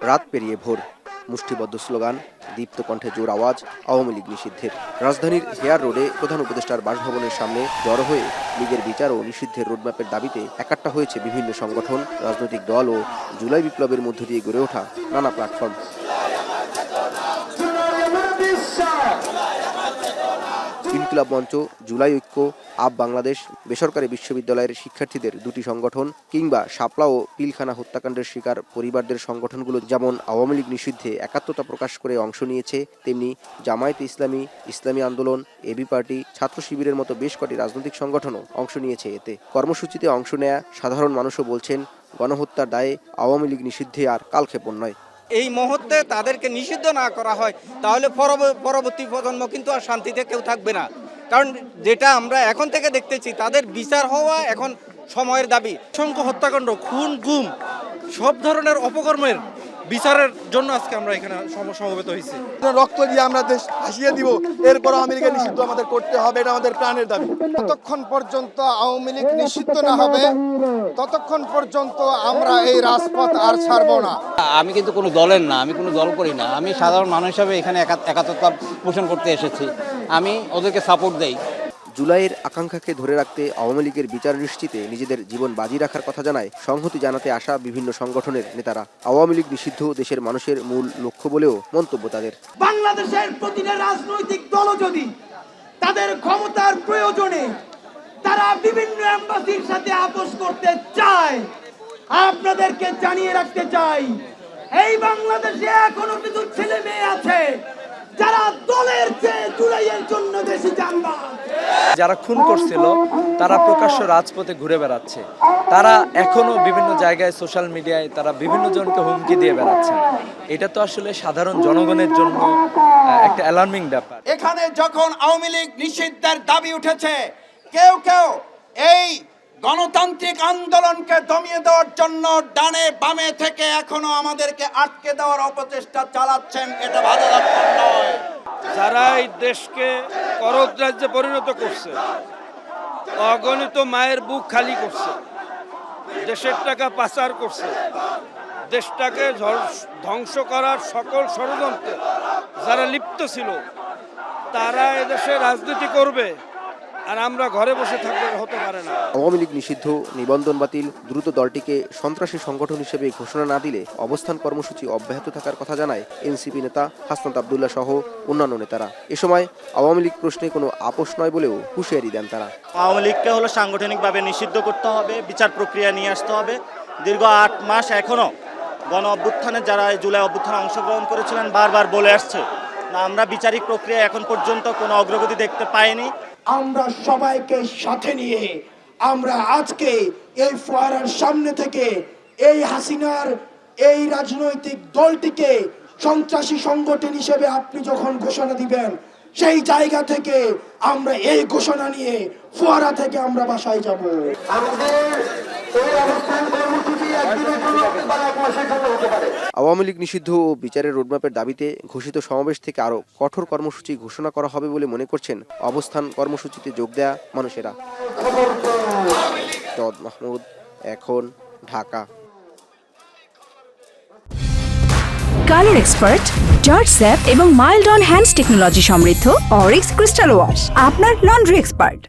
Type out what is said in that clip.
রাত পেরিয়ে ভোর, মুষ্টিবদ্ধ স্লোগান, দীপ্ত কণ্ঠে জোর আওয়াজ, আওয়ামী লীগ নিষিদ্ধের। রাজধানীর হেয়ার রোডে প্রধান উপদেষ্টার বাসভবনের সামনে জড়ো হয়ে লীগের বিচার ও নিষিদ্ধের রোডম্যাপের দাবিতে একাট্টা হয়েছে বিভিন্ন সংগঠন, রাজনৈতিক দল ও জুলাই বিপ্লবের মধ্য দিয়ে গড়ে ওঠা নানা প্ল্যাটফর্ম। ইনকিলাব মঞ্চ, জুলাই ঐক্য, আপ বাংলাদেশ, বেসরকারি বিশ্ববিদ্যালয়ের শিক্ষার্থীদের দুটি সংগঠন কিংবা শাপলা ও পিলখানা হত্যাকাণ্ডের শিকার পরিবারদের সংগঠনগুলো যেমন আওয়ামী লীগ নিষিদ্ধে একাত্মতা প্রকাশ করে অংশ নিয়েছে, তেমনি জামায়াতে ইসলামী, ইসলামী আন্দোলন, এবি পার্টি, ছাত্র শিবিরের মতো বেশ কটি রাজনৈতিক সংগঠনও অংশ নিয়েছে এতে। কর্মসূচিতে অংশ নেয়া সাধারণ মানুষও বলছেন, গণহত্যার দায়ে আওয়ামী লীগ নিষিদ্ধে আর কালক্ষেপণ নয়। এই মুহূর্তে তাদেরকে নিষিদ্ধ না করা হয় তাহলে পরবর্তী প্রজন্ম কিন্তু আর শান্তিতে কেউ থাকবে না। কারণ যেটা আমরা এখন থেকে দেখতেছি, তাদের বিচার হওয়া এখন সময়ের দাবি। অসংখ্য হত্যাকাণ্ড, খুন, গুম, সব ধরনের অপকর্মের বিচারের জন্য আজকে আমরা এখানে সমবেত হয়েছি। রক্ত দিয়ে আমরা দেশ ভাসিয়ে দিব, এরপর আমেরিকা নিষিদ্ধ আমাদের করতে হবে, এটা আমাদের প্রাণের দাবি। যতক্ষণ পর্যন্ত আওয়ামী লীগ নিষিদ্ধ না হবে ততক্ষণ পর্যন্ত আমরা এই রাজপথ আর ছাড়ব না। আমি কিন্তু কোনো দলের না, আমি কোনো দল করি না, আমি সাধারণ মানুষ হিসাবে এখানে একাত্মতা পোষণ করতে এসেছি, আমি ওদেরকে সাপোর্ট দেই। জুলাইয়ের আকাঙ্ক্ষাকে ধরে রাখতে আওয়ামী লীগের বিচার নিশ্চিতে নিজেদের জীবন বাজি রাখার কথা জানায় সংহতি জানাতে আসা বিভিন্ন সংগঠনের নেতারা। আওয়ামী লীগ নিষিদ্ধ দেশের মানুষের মূল লক্ষ্য বলেও মন্তব্য তাদের। বাংলাদেশের প্রতিটা রাজনৈতিক দল যদি তাদের ক্ষমতার প্রয়োজনে তারা বিভিন্ন এমবাসির সাথে আপোষ করতে চায়, আপনাদেরকে জানিয়ে রাখতে চাই, এই বাংলাদেশে এখনো কিছু ছেলে মেয়ে আছে যারা দলের চেয়ে জুলাইয়ের জন্য বেশি জানবা। যারা খুন করছিল তারা প্রকাশ্য রাজপথে ঘুরে বেড়াচ্ছে, তারা এখনো বিভিন্ন জায়গায় সোশ্যাল মিডিয়ায় তারা বিভিন্ন জনকে হুমকি দিয়ে বেড়াচ্ছে। এটা তো আসলে সাধারণ জনগণের জন্য একটা অ্যালার্মিং ব্যাপার। এখানে যখন আওয়ামী লীগ নিষিদ্ধের দাবি উঠেছে, কেউ কেউ এই গণতান্ত্রিক আন্দোলনকে দমিয়ে দেওয়ার জন্য ডানে বামে থেকে এখনো আমাদেরকে আটকে দেওয়ার অপচেষ্টা চালাচ্ছেন, এটা ভালো লক্ষণ নয়। যারা এই দেশকে করদ রাজ্যে পরিণত করছে, অগণিত মায়ের বুক খালি করছে, দেশের টাকা পাচার করছে, দেশটাকে ধ্বংস করার সকল ষড়যন্ত্রে যারা লিপ্ত ছিল, তারা এদেশে রাজনীতি করবে আর আমরা ঘরে বসে থাকলে হতে পারে না। আওয়ামী লীগ নিষিদ্ধ, নিবন্ধন বাতিল, দ্রুত দলটিকে সন্ত্রাসী সংগঠন হিসেবে ঘোষণা না দিলে অবস্থান কর্মসূচি অব্যাহত থাকার কথা জানায় এনসিপি নেতা হাসনাত আব্দুল্লাহ সহ অন্যান্য নেতারা। এ সময় আওয়ামী লীগ প্রশ্নে কোনো আপোষ নয় বলেও হুঁশিয়ারি দেন তারা। আওয়ামী লীগকে হলো সাংগঠনিকভাবে নিষিদ্ধ করতে হবে, বিচার প্রক্রিয়া নিয়ে আসতে হবে। দীর্ঘ 8 মাস এখনো গণ অভ্যুত্থানে যারা জুলাই অভ্যুত্থানে অংশগ্রহণ করেছিলেন বারবার বলে আসছে, আমরা বিচারিক প্রক্রিয়া এখন পর্যন্ত কোনো অগ্রগতি দেখতে পাইনি। আমরা সবাইকে সাথে নিয়ে আমরা আজকে এই ফোয়ারার সামনে থেকে এই হাসিনার এই রাজনৈতিক দলটিকে সন্ত্রাসী সংগঠন হিসেবে আপনি যখন ঘোষণা দিবেন, সেই জায়গা থেকে আমরা এই ঘোষণা নিয়ে ফোয়ারা থেকে আমরা বাসায় যাব। আওয়ামী লীগ নিষিদ্ধ ও বিচারের রোডম্যাপের দাবিতে ঘোষিত সমাবেশ থেকে আরও কঠোর কর্মসূচি ঘোষণা করা হবে বলে মনে করছেন অবস্থান কর্মসূচিতে যোগ দেয়া মানুষেরা। জদ মাহমুদ, এখন, Dhaka. Colour expert, George sap এবং মাইল্ড অন হ্যান্ডস টেকনোলজি সমৃদ্ধ অরিক্স ক্রিস্টাল ওয়াশ আপনার লন্ড্রি এক্সপার্ট।